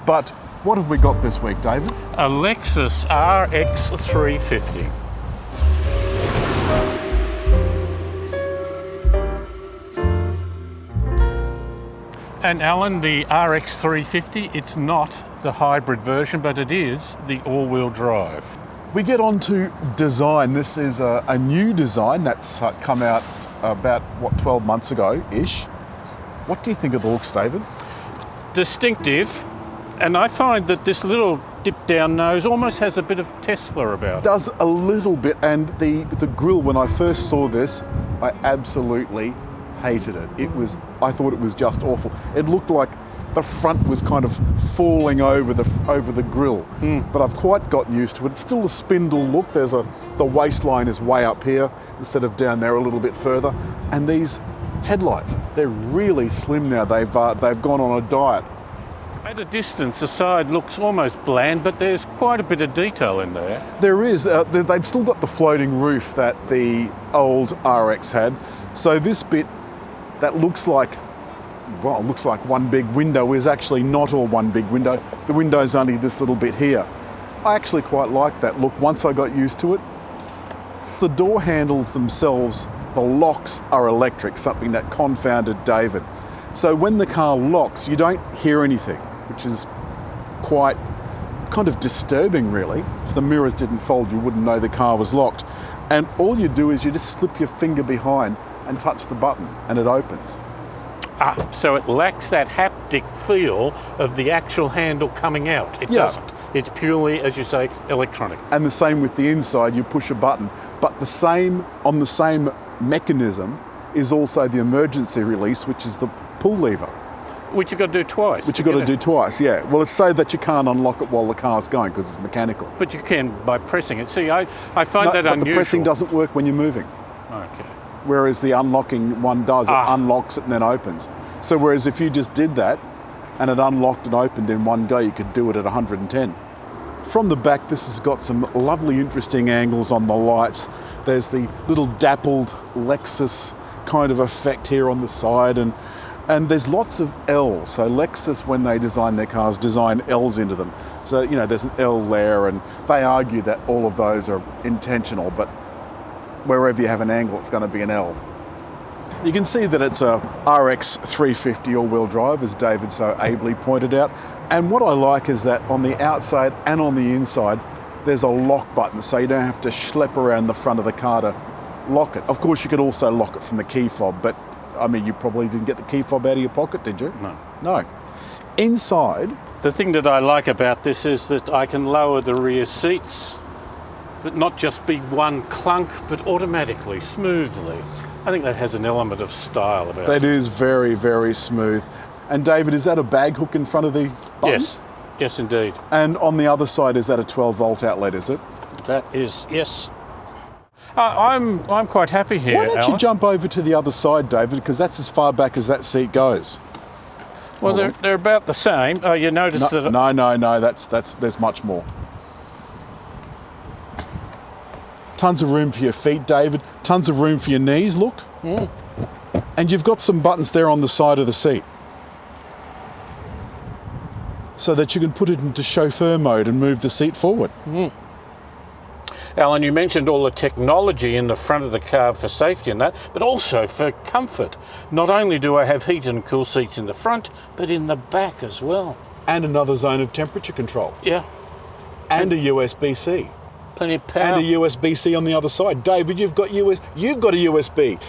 But what have we got this week, David? A Lexus RX 350. And Alan, the RX 350, it's not the hybrid version, but it is the all-wheel drive. We get on to design. This is a new design that's come out about, 12 months ago-ish. What do you think of the looks, David? Distinctive, and I find that this little dip-down nose almost has a bit of Tesla about it. Does a little bit, and the grille, when I first saw this, I absolutely hated it. I thought it was just awful. It looked like the front was kind of falling over the grille, but I've quite got used to it. It's still a spindle look. The waistline is way up here instead of down there a little bit further, and these headlights, they're really slim now. They've gone on a diet. At a distance, the side looks almost bland, but there's quite a bit of detail in there. There is. They've still got the floating roof that the old RX had. So this bit that looks like one big window is actually not all one big window. The window's only this little bit here. I actually quite like that look once I got used to it. The door handles themselves, the locks are electric, something that confounded David. So when the car locks, you don't hear anything, which is quite kind of disturbing, really. If the mirrors didn't fold, you wouldn't know the car was locked. And all you do is you just slip your finger behind and touch the button and it opens. So it lacks that haptic feel of the actual handle coming out. It doesn't. It's purely, as you say, electronic. And the same with the inside, you push a button. But on the same mechanism is also the emergency release, which is the pull lever. Which you've got to do twice. Which you've got to do twice, yeah. Well, it's so that you can't unlock it while the car's going because it's mechanical. But you can by pressing it. See, I find that unusual. But the pressing doesn't work when you're moving. Okay. Whereas the unlocking one does. It unlocks it and then opens. So whereas if you just did that and it unlocked and opened in one go, you could do it at 110. From the back, this has got some lovely, interesting angles on the lights. There's the little dappled Lexus kind of effect here on the side, and there's lots of L's. So Lexus, when they design their cars, design L's into them. So, you know, there's an L there, and they argue that all of those are intentional, but wherever you have an angle, it's going to be an L. You can see that it's a RX 350 all-wheel drive, as David so ably pointed out. And what I like is that on the outside and on the inside, there's a lock button, so you don't have to schlep around the front of the car to lock it. Of course, you could also lock it from the key fob, but I mean, you probably didn't get the key fob out of your pocket, did you? No. No. Inside... The thing that I like about this is that I can lower the rear seats, but not just be one clunk, but automatically, smoothly. I think that has an element of style about it. That is very, very smooth. And David, is that a bag hook in front of the buttons? Yes, yes indeed. And on the other side, is that a 12-volt outlet, is it? That is, yes. I'm quite happy here, Why don't Alan? you jump over to the other side, David, because that's as far back as that seat goes. Well, they're about the same. Oh, you notice that... No, there's much more. Tons of room for your feet, David. Tons of room for your knees, look. And you've got some buttons there on the side of the seat, so that you can put it into chauffeur mode and move the seat forward. Alan, you mentioned all the technology in the front of the car for safety and that, but also for comfort. Not only do I have heated and cool seats in the front, but in the back as well. And another zone of temperature control. Yeah. And a USB-C. Plenty of power. And a USB-C on the other side. David, you've got a USB. You've got a USB.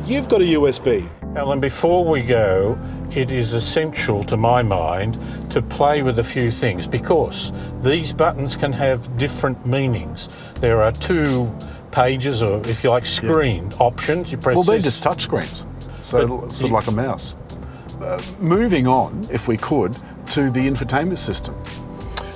You've got a USB. Alan, before we go, it is essential to my mind to play with a few things, because these buttons can have different meanings. There are 2 pages, or if you like, screened options. You press they're this. just touch screens, so sort of like a mouse. Moving on, if we could, to the infotainment system.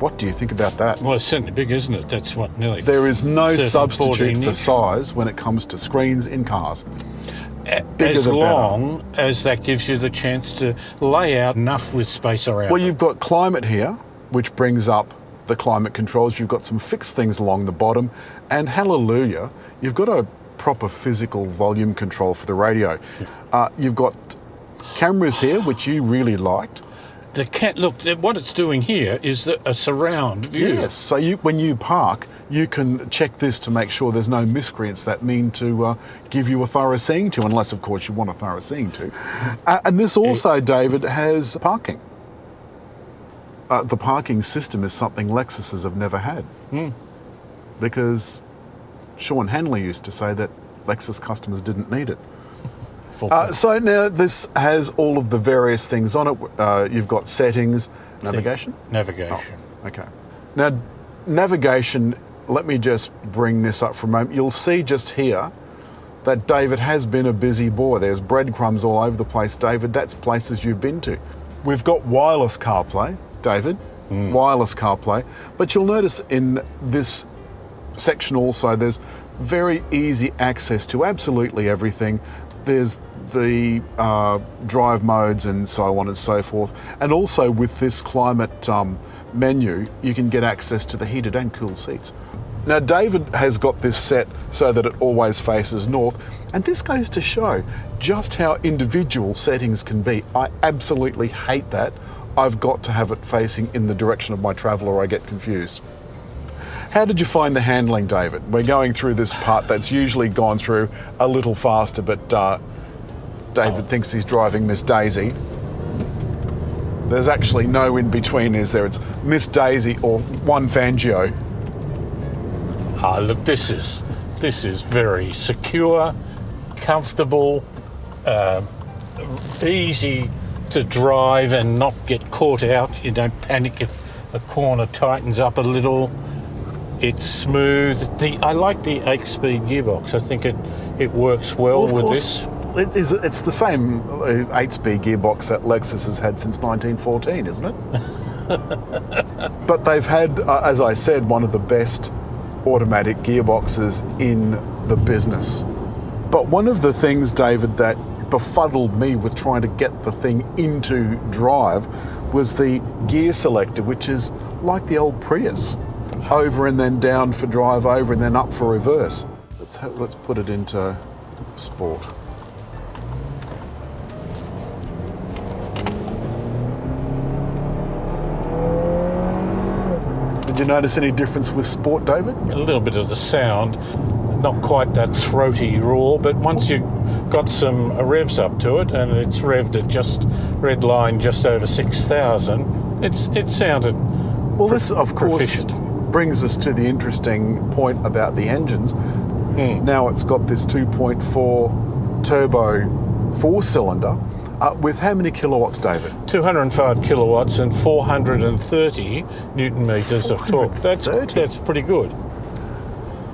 What do you think about that? Well, it's certainly big, isn't it? That's what, nearly... There is no substitute for inch. size when it comes to screens in cars. As long as that gives you the chance to lay out enough with space around. Well, you've got climate here, which brings up the climate controls. You've got some fixed things along the bottom, and hallelujah, you've got a proper physical volume control for the radio. You've got cameras here, which you really liked. Look, what it's doing here is a surround view. Yes, so when you park, you can check this to make sure there's no miscreants that mean to give you a thorough seeing to, unless, of course, you want a thorough seeing to. And this also, David, has parking. The parking system is something Lexuses have never had. Because Sean Hanley used to say that Lexus customers didn't need it. So now this has all of the various things on it. You've got settings, navigation? Navigation. Oh, okay. Now, navigation, let me just bring this up for a moment. You'll see just here that David has been a busy boy. There's breadcrumbs all over the place, David. That's places you've been to. We've got wireless CarPlay, David, wireless CarPlay. But you'll notice in this section also, there's very easy access to absolutely everything. There's the drive modes and so on and so forth. And also with this climate menu, you can get access to the heated and cooled seats. Now, David has got this set so that it always faces north. And this goes to show just how individual settings can be. I absolutely hate that. I've got to have it facing in the direction of my travel or I get confused. How did you find the handling, David? We're going through this part that's usually gone through a little faster, but David thinks he's driving Miss Daisy. There's actually no in between, is there? It's Miss Daisy or one Fangio. Look, this is very secure, comfortable, easy to drive and not get caught out. You don't panic if a corner tightens up a little. It's smooth. I like the 8-speed gearbox. I think it works well with this. It's the same 8-speed gearbox that Lexus has had since 1914, isn't it? But they've had, as I said, one of the best automatic gearboxes in the business. But one of the things, David, that befuddled me with trying to get the thing into drive was the gear selector, which is like the old Prius. Over and then down for drive, over and then up for reverse. Let's put it into sport. Did you notice any difference with sport, David? A little bit of the sound, not quite that throaty roar, but once you got some revs up to it and it's revved at just red line just over 6,000, it sounded well. This, of course, proficient. Brings us to the interesting point about the engines. Now it's got this 2.4 turbo 4-cylinder with how many kilowatts, David? 205 kilowatts and 430 newton meters of torque. That's pretty good.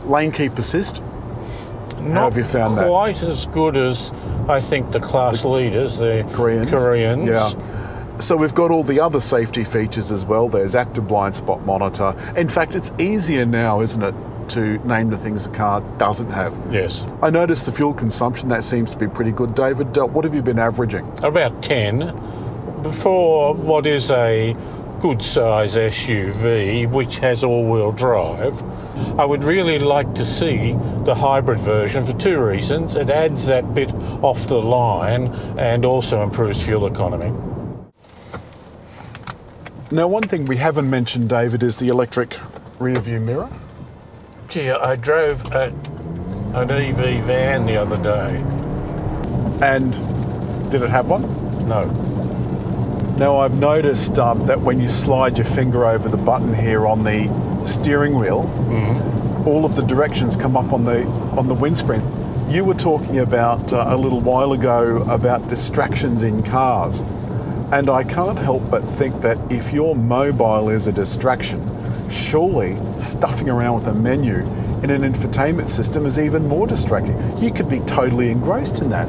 Lane keep assist? Not how have you found that? Quite as good as I think the class leaders, the Koreans. Yeah. So we've got all the other safety features as well. There's active blind spot monitor. In fact, it's easier now, isn't it, to name the things the car doesn't have. Yes. I noticed the fuel consumption, that seems to be pretty good. David, what have you been averaging? About 10. For what is a good size SUV, which has all-wheel drive, I would really like to see the hybrid version for two reasons. It adds that bit off the line and also improves fuel economy. Now, one thing we haven't mentioned, David, is the electric rear view mirror. Gee, I drove an EV van the other day. And did it have one? No. Now, I've noticed that when you slide your finger over the button here on the steering wheel, all of the directions come up on the windscreen. You were talking about a little while ago about distractions in cars. And I can't help but think that if your mobile is a distraction, surely stuffing around with a menu in an infotainment system is even more distracting. You could be totally engrossed in that.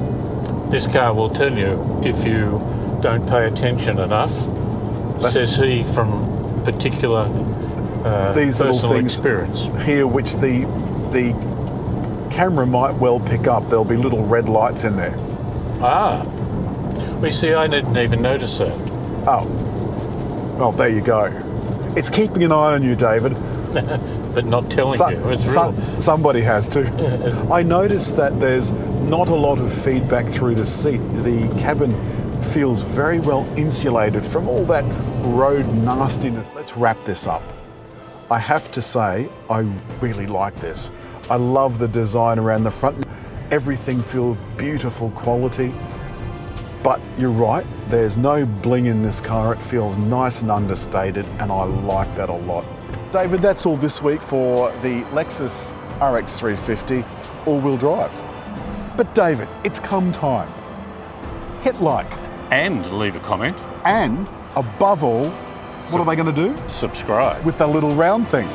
This car will tell you if you don't pay attention enough, says he from particular these little personal things experience here, which the camera might well pick up. There'll be little red lights in there. We see, I didn't even notice that. Oh, well, there you go. It's keeping an eye on you, David. But not telling you. It's real. Somebody has to. I noticed that there's not a lot of feedback through the seat. The cabin feels very well insulated from all that road nastiness. Let's wrap this up. I have to say, I really like this. I love the design around the front. Everything feels beautiful quality. But you're right, there's no bling in this car. It feels nice and understated, and I like that a lot. David, that's all this week for the Lexus RX 350 all-wheel drive. But David, it's come time. Hit like. And leave a comment. And above all, what are they going to do? Subscribe. With the little round thing.